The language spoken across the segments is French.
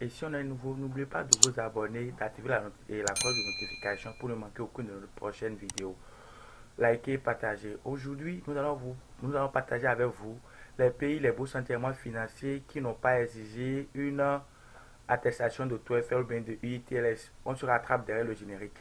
Et si on est nouveau, n'oubliez pas de vous abonner, d'activer la cloche de notification pour ne manquer aucune de nos prochaines vidéos. Likez, partagez. Aujourd'hui, nous allons partager avec vous les pays, les bourses entièrement financiers qui n'ont pas exigé une attestation de TOEFL ou bien de IELTS. On se rattrape derrière le générique.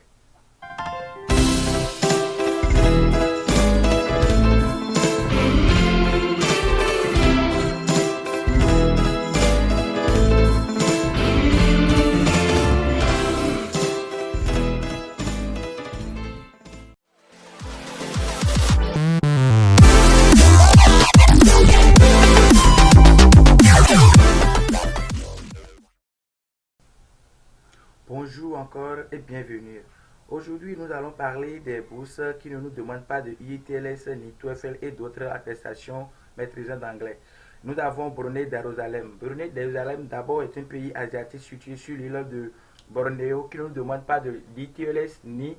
Bonjour encore et bienvenue. Aujourd'hui, nous allons parler des bourses qui ne nous demandent pas de IELTS ni TOEFL et d'autres attestations maîtrisant d'anglais. Nous avons Brunei Darussalam. Brunei Darussalam d'abord est un pays asiatique situé sur l'île de Bornéo qui ne nous demande pas de IELTS ni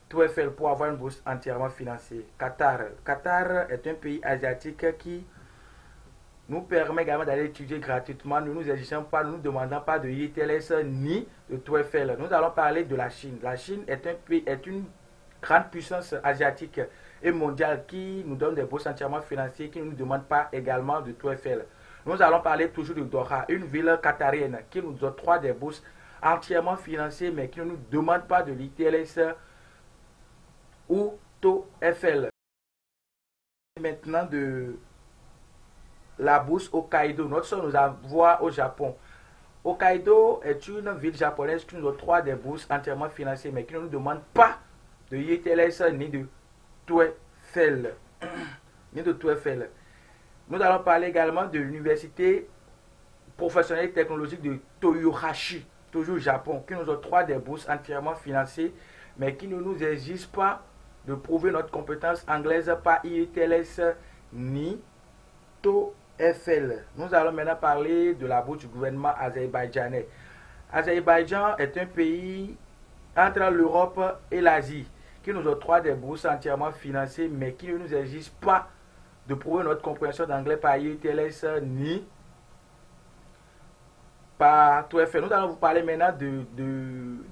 TOEFL pour avoir une bourse entièrement financée. Qatar. Qatar est un pays asiatique qui nous permet également d'aller étudier gratuitement. Nous ne nous exigeons pas, nous ne nous demandons pas de IELTS ni de TOEFL. Nous allons parler de la Chine. La Chine est une grande puissance asiatique et mondiale qui nous donne des bourses entièrement financières qui ne nous demande pas également de TOEFL. Nous allons parler toujours de Doha, une ville qatarienne qui nous octroie des bourses entièrement financières mais qui ne nous demande pas de l'IELTS ou TOEFL. Maintenant de la bourse Hokkaido. Notre soeur nous envoie au Japon. Hokkaido est une ville japonaise qui nous octroie des bourses entièrement financières mais qui ne nous demande pas de IELTS ni de TOEFL. Nous allons parler également de l'université professionnelle et technologique de Toyohashi, toujours au Japon, qui nous octroie des bourses entièrement financées mais qui ne nous exige pas de prouver notre compétence anglaise par IELTS ni TOEFL. Nous allons maintenant parler de la bourse du gouvernement azerbaïdjanais. Azerbaïdjan est un pays entre l'Europe et l'Asie qui nous octroie des bourses entièrement financées mais qui ne nous exige pas de prouver notre compréhension d'anglais par IELTS ni par TOEFL. Nous allons vous parler maintenant de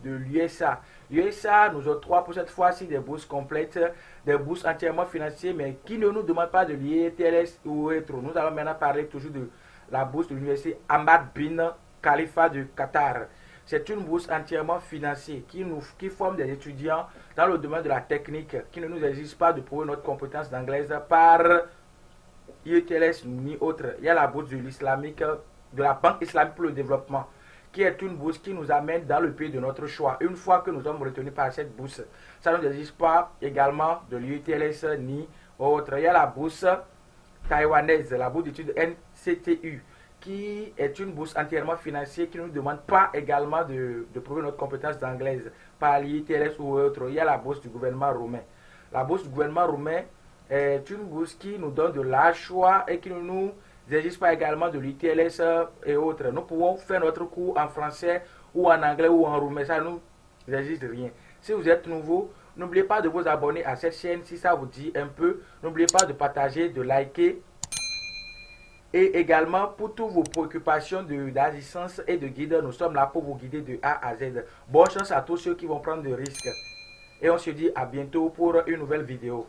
l'USA. L'USA nous octroie pour cette fois-ci des bourses complètes, des bourses entièrement financières, mais qui ne nous demandent pas de l'IELTS ou autre. Nous allons maintenant parler toujours de la bourse de l'université Ahmad bin Khalifa du Qatar. C'est une bourse entièrement financière qui forme des étudiants dans le domaine de la technique, qui ne nous exige pas de prouver notre compétence d'anglaise par IELTS ni autre. Il y a la bourse de l'islamique, de la Banque islamique pour le développement, qui est une bourse qui nous amène dans le pays de notre choix. Une fois que nous sommes retenus par cette bourse, ça ne n'existe pas également de l'IELTS ni autre. Il y a la bourse taïwanaise, la bourse d'études NCTU, qui est une bourse entièrement financière qui ne nous demande pas également de prouver notre compétence d'anglaise par l'IELTS ou autre. Il y a la bourse du gouvernement roumain. La bourse du gouvernement roumain est une bourse qui nous donne de large choix et qui ne nous exige pas également de l'IELTS et autres. Nous pouvons faire notre cours en français ou en anglais ou en roumain. Ça ne nous exige rien. Si vous êtes nouveau, n'oubliez pas de vous abonner à cette chaîne si ça vous dit un peu. N'oubliez pas de partager, de liker. Et également, pour toutes vos préoccupations d'assistance et de guide, nous sommes là pour vous guider de A à Z. Bonne chance à tous ceux qui vont prendre des risques. Et on se dit à bientôt pour une nouvelle vidéo.